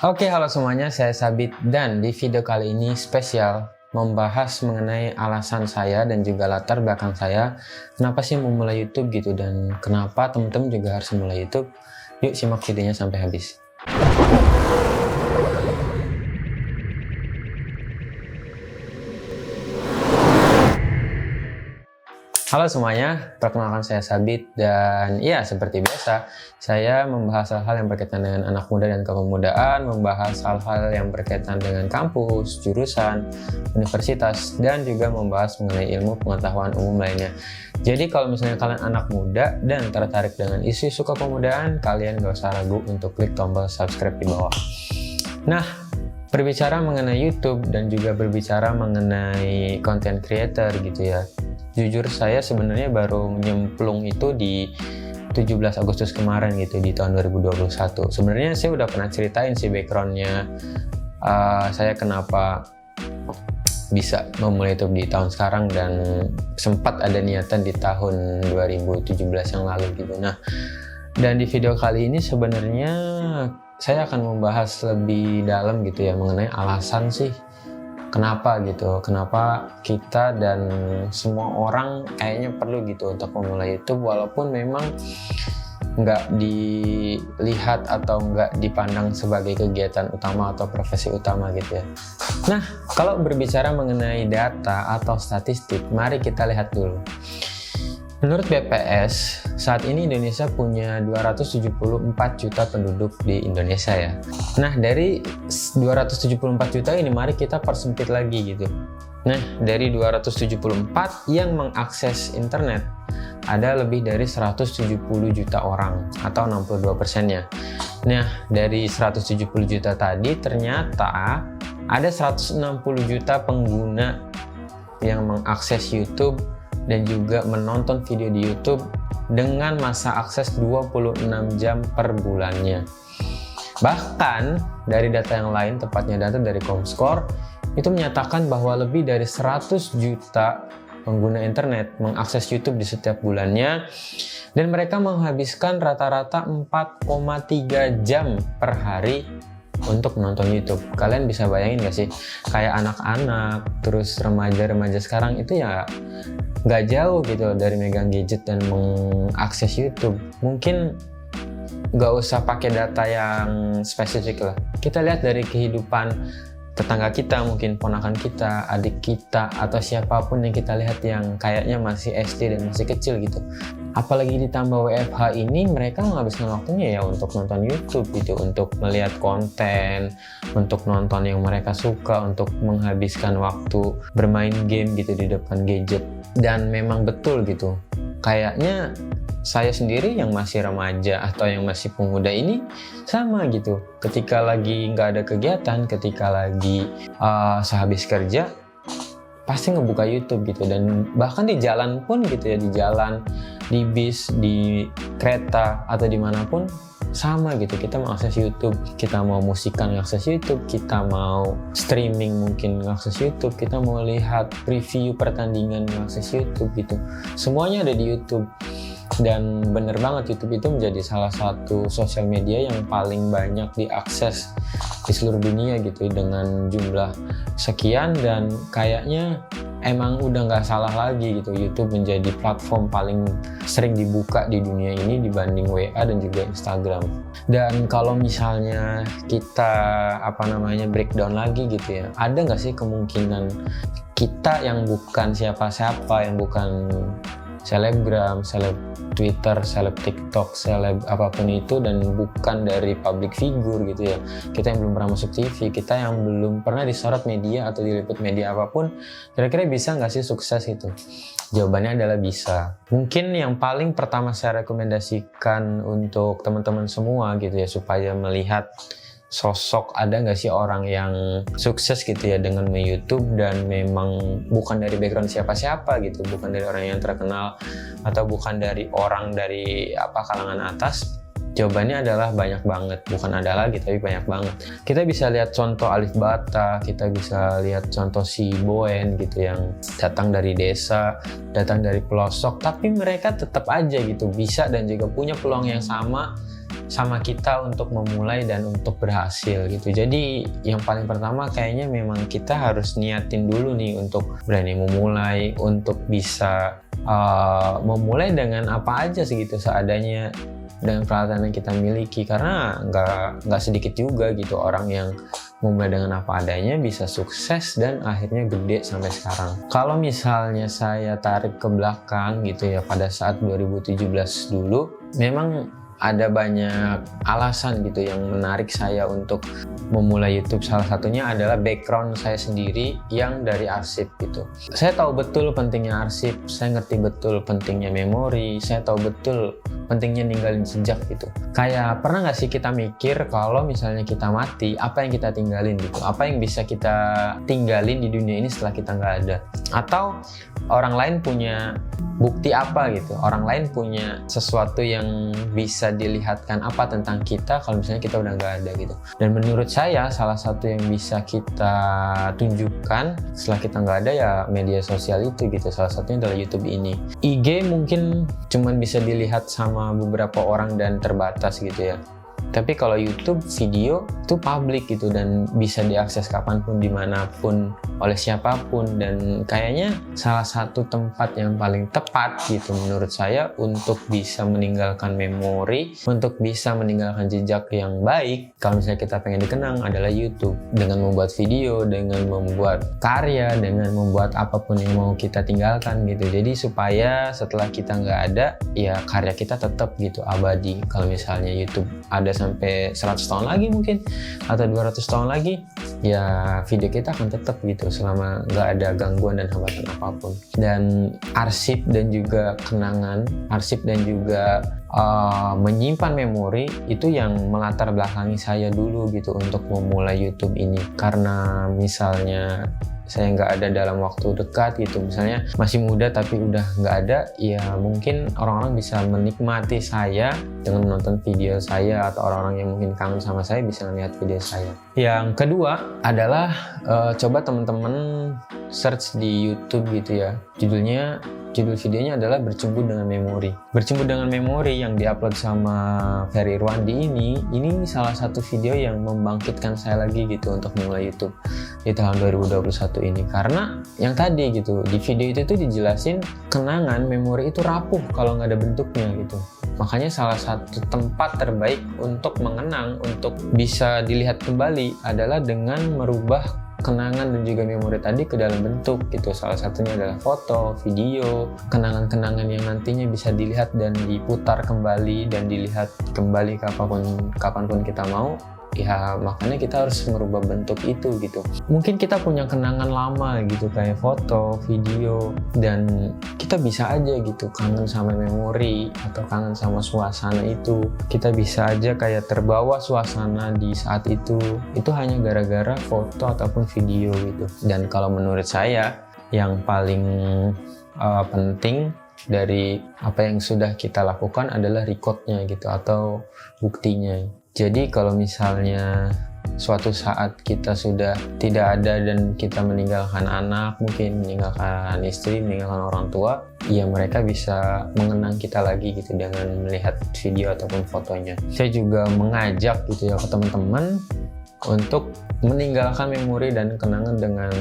Oke, halo semuanya, saya Sabit dan di video kali ini spesial membahas mengenai alasan saya dan juga latar belakang saya kenapa sih memulai YouTube gitu dan kenapa teman-teman juga harus memulai YouTube. Yuk simak videonya sampai habis. Halo semuanya, perkenalkan saya Sabit dan ya seperti biasa saya membahas hal-hal yang berkaitan dengan anak muda dan kepemudaan, membahas hal-hal yang berkaitan dengan kampus, jurusan, universitas, dan juga membahas mengenai ilmu pengetahuan umum lainnya. Jadi kalau misalnya kalian anak muda dan tertarik dengan isu-isu kepemudaan, kalian gak usah ragu untuk klik tombol subscribe di bawah. Nah, berbicara mengenai YouTube dan juga berbicara mengenai content creator gitu ya. Jujur saya sebenarnya baru nyemplung itu di 17 Agustus kemarin gitu di tahun 2021. Sebenarnya saya udah pernah ceritain sih backgroundnya saya kenapa bisa memulai YouTube di tahun sekarang dan sempat ada niatan di tahun 2017 yang lalu gitu. Nah, dan di video kali ini sebenarnya saya akan membahas lebih dalam gitu ya mengenai alasan sih kenapa gitu, kenapa kita dan semua orang kayaknya perlu gitu untuk memulai YouTube walaupun memang nggak dilihat atau nggak dipandang sebagai kegiatan utama atau profesi utama gitu ya. Nah, kalau berbicara mengenai data atau statistik, mari kita lihat dulu. Menurut BPS, saat ini Indonesia punya 274 juta penduduk di Indonesia ya. Nah, dari 274 juta ini mari kita persempit lagi gitu. Nah, dari 274 yang mengakses internet, ada lebih dari 170 juta orang atau 62%-nya. Nah, dari 170 juta tadi ternyata ada 160 juta pengguna yang mengakses YouTube dan juga menonton video di YouTube dengan masa akses 26 jam per bulannya. Bahkan dari data yang lain, tepatnya data dari Comscore, itu menyatakan bahwa lebih dari 100 juta pengguna internet mengakses YouTube di setiap bulannya dan mereka menghabiskan rata-rata 4,3 jam per hari untuk menonton YouTube. Kalian bisa bayangin gak sih, kayak anak-anak terus remaja-remaja sekarang itu ya nggak jauh gitu dari megang gadget dan mengakses YouTube. Mungkin nggak usah pakai data yang spesifik lah, kita lihat dari kehidupan tetangga kita, mungkin ponakan kita, adik kita, atau siapapun yang kita lihat yang kayaknya masih SD dan masih kecil gitu. Apalagi ditambah WFH ini, mereka menghabiskan waktunya ya untuk nonton YouTube gitu, untuk melihat konten, untuk nonton yang mereka suka, untuk menghabiskan waktu bermain game gitu di depan gadget. Dan memang betul gitu, kayaknya saya sendiri yang masih remaja atau yang masih pemuda ini sama gitu. Ketika lagi nggak ada kegiatan, ketika lagi sehabis kerja, pasti ngebuka YouTube gitu. Dan bahkan di jalan pun gitu ya, di jalan, di bis, di kereta, atau dimanapun sama gitu. Kita mau akses YouTube, kita mau musikan ngakses YouTube, kita mau streaming mungkin ngakses YouTube, kita mau lihat preview pertandingan ngakses YouTube gitu. Semuanya ada di YouTube. Dan bener banget, YouTube itu menjadi salah satu sosial media yang paling banyak diakses di seluruh dunia gitu dengan jumlah sekian, dan kayaknya emang udah nggak salah lagi gitu, YouTube menjadi platform paling sering dibuka di dunia ini dibanding WA dan juga Instagram. Dan kalau misalnya kita breakdown lagi gitu ya, ada nggak sih kemungkinan kita yang bukan siapa-siapa, yang bukan selebgram, seleb Twitter, seleb TikTok, seleb apapun itu, dan bukan dari public figure gitu ya, kita yang belum pernah masuk TV, kita yang belum pernah disorot media atau diliput media apapun, kira-kira bisa nggak sih sukses itu? Jawabannya adalah bisa. Mungkin yang paling pertama saya rekomendasikan untuk teman-teman semua gitu ya, supaya melihat sosok ada nggak sih orang yang sukses gitu ya dengan YouTube dan memang bukan dari background siapa-siapa gitu, bukan dari orang yang terkenal atau bukan dari orang dari kalangan atas. Jawabannya adalah banyak banget, bukan ada lagi tapi banyak banget. Kita bisa lihat contoh Alif Bata, kita bisa lihat contoh si Boen gitu yang datang dari desa, datang dari pelosok, tapi mereka tetap aja gitu bisa dan juga punya peluang yang sama sama kita untuk memulai dan untuk berhasil gitu. Jadi yang paling pertama kayaknya memang kita harus niatin dulu nih untuk berani memulai, untuk bisa memulai dengan apa aja segitu seadanya dengan peralatan yang kita miliki, karena nggak sedikit juga gitu orang yang memulai dengan apa adanya bisa sukses dan akhirnya gede sampai sekarang. Kalau misalnya saya tarik ke belakang gitu ya, pada saat 2017 dulu memang ada banyak alasan gitu yang menarik saya untuk memulai YouTube. Salah satunya adalah background saya sendiri yang dari arsip gitu. Saya tahu betul pentingnya arsip, saya ngerti betul pentingnya memori, saya tahu betul pentingnya ninggalin jejak gitu. Kayak pernah nggak sih kita mikir kalau misalnya kita mati, apa yang kita tinggalin gitu? Apa yang bisa kita tinggalin di dunia ini setelah kita nggak ada? Atau orang lain punya bukti apa gitu? Orang lain punya sesuatu yang bisa dilihatkan apa tentang kita kalau misalnya kita udah nggak ada gitu. Dan menurut saya salah satu yang bisa kita tunjukkan setelah kita nggak ada ya media sosial itu gitu. Salah satunya adalah YouTube ini. IG mungkin cuman bisa dilihat sama beberapa orang dan terbatas gitu ya. Tapi kalau YouTube video itu publik gitu dan bisa diakses kapanpun, dimanapun, oleh siapapun. Dan kayaknya salah satu tempat yang paling tepat gitu menurut saya untuk bisa meninggalkan memori, untuk bisa meninggalkan jejak yang baik kalau misalnya kita pengen dikenang adalah YouTube. Dengan membuat video, dengan membuat karya, dengan membuat apapun yang mau kita tinggalkan gitu. Jadi supaya setelah kita nggak ada, ya karya kita tetap gitu abadi. Kalau misalnya YouTube ada sampai 100 tahun lagi mungkin atau 200 tahun lagi, ya video kita akan tetap gitu selama nggak ada gangguan dan hambatan apapun. Dan arsip dan juga kenangan, arsip dan juga menyimpan memori itu yang melatar belakangi saya dulu gitu untuk memulai YouTube ini. Karena misalnya saya nggak ada dalam waktu dekat gitu, misalnya masih muda tapi udah nggak ada, ya mungkin orang-orang bisa menikmati saya dengan menonton video saya, atau orang-orang yang mungkin kangen sama saya bisa melihat video saya. Yang kedua adalah coba teman-teman search di YouTube gitu ya, judul videonya adalah Bercumbu dengan Memori. Bercumbu dengan Memori yang diupload sama Ferry Irwandi ini salah satu video yang membangkitkan saya lagi gitu untuk mulai YouTube di tahun 2021 ini. Karena yang tadi gitu, di video itu tuh dijelasin kenangan, memori itu rapuh kalau nggak ada bentuknya gitu. Makanya salah satu tempat terbaik untuk mengenang, untuk bisa dilihat kembali adalah dengan merubah kenangan dan juga memori tadi ke dalam bentuk gitu. Salah satunya adalah foto, video, kenangan-kenangan yang nantinya bisa dilihat dan diputar kembali dan dilihat kembali kapanpun kita mau. Ya makanya kita harus merubah bentuk itu gitu. Mungkin kita punya kenangan lama gitu kayak foto, video, dan kita bisa aja gitu kangen sama memori atau kangen sama suasana itu. Kita bisa aja kayak terbawa suasana di saat itu hanya gara-gara foto ataupun video gitu. Dan kalau menurut saya yang paling penting dari apa yang sudah kita lakukan adalah recordnya gitu atau buktinya. Jadi kalau misalnya suatu saat kita sudah tidak ada dan kita meninggalkan anak, mungkin meninggalkan istri, meninggalkan orang tua, ya mereka bisa mengenang kita lagi gitu dengan melihat video ataupun fotonya. Saya juga mengajak gitu ya ke teman-teman untuk meninggalkan memori dan kenangan dengan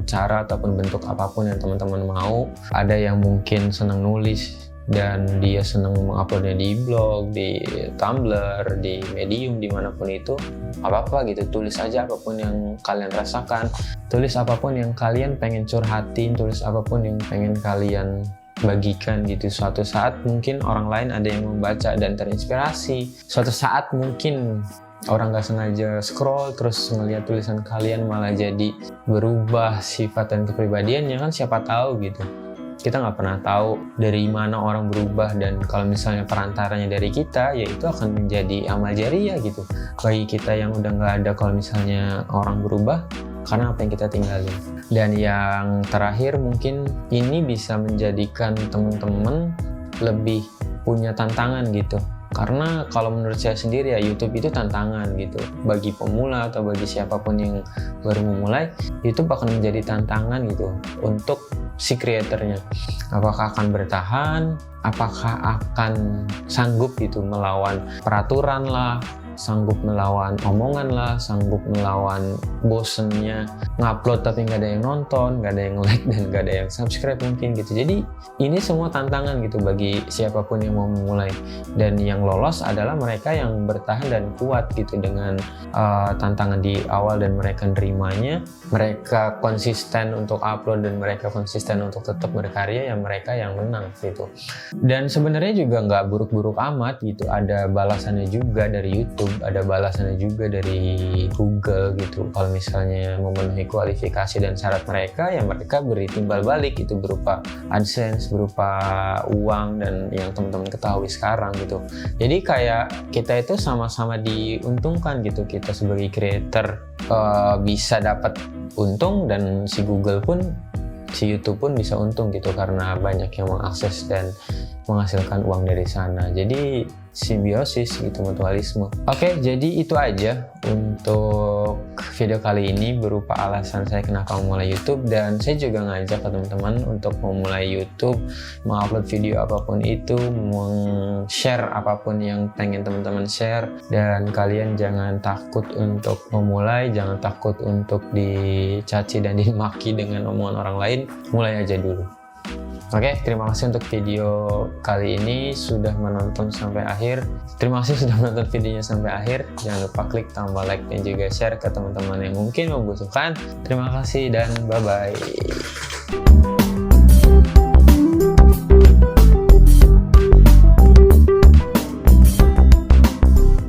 cara ataupun bentuk apapun yang teman-teman mau. Ada yang mungkin senang nulis dan dia senang menguploadnya di blog, di Tumblr, di Medium, dimanapun itu, apa-apa gitu. Tulis aja apapun yang kalian rasakan, tulis apapun yang kalian pengen curhatin, tulis apapun yang pengen kalian bagikan gitu. Suatu saat mungkin orang lain ada yang membaca dan terinspirasi. Suatu saat mungkin orang gak sengaja scroll terus ngeliat tulisan kalian malah jadi berubah sifat dan kepribadiannya, kan siapa tahu gitu. Kita nggak pernah tahu dari mana orang berubah, dan kalau misalnya perantaranya dari kita, ya itu akan menjadi amal jariah gitu bagi kita yang udah nggak ada kalau misalnya orang berubah karena apa yang kita tinggalin. Dan yang terakhir mungkin ini bisa menjadikan teman-teman lebih punya tantangan gitu Karena kalau menurut saya sendiri ya, YouTube itu tantangan gitu. Bagi pemula atau bagi siapapun yang baru memulai, YouTube akan menjadi tantangan gitu untuk si kreatornya. Apakah akan bertahan? Apakah akan sanggup gitu melawan peraturan lah, sanggup melawan omongan lah, sanggup melawan bosennya ngupload tapi nggak ada yang nonton, nggak ada yang like, dan nggak ada yang subscribe mungkin gitu. Jadi ini semua tantangan gitu bagi siapapun yang mau memulai, dan yang lolos adalah mereka yang bertahan dan kuat gitu dengan tantangan di awal, dan mereka nerimanya, mereka konsisten untuk upload dan mereka konsisten untuk tetap berkarya, ya mereka yang menang gitu. Dan sebenarnya juga nggak buruk-buruk amat gitu, ada balasannya juga dari YouTube, ada balasannya juga dari Google gitu. Kalau misalnya memenuhi kualifikasi dan syarat mereka, ya mereka beri timbal balik gitu, berupa AdSense, berupa uang, dan yang teman-teman ketahui sekarang gitu. Jadi kayak kita itu sama-sama diuntungkan gitu, kita sebagai creator bisa dapat untung, dan si Google pun, si YouTube pun bisa untung gitu, karena banyak yang mengakses dan menghasilkan uang dari sana. Jadi simbiosis gitu, mutualisme. Oke, jadi itu aja untuk video kali ini berupa alasan saya kenapa memulai YouTube, dan saya juga ngajak ke teman-teman untuk memulai YouTube, mengupload video apapun itu, share apapun yang pengen teman-teman share, dan kalian jangan takut untuk memulai, jangan takut untuk dicaci dan dimaki dengan omongan orang lain. Mulai aja dulu. Oke, terima kasih untuk video kali ini sudah menonton sampai akhir. Terima kasih sudah menonton videonya sampai akhir. Jangan lupa klik tombol like dan juga share ke teman-teman yang mungkin membutuhkan. Terima kasih dan bye-bye.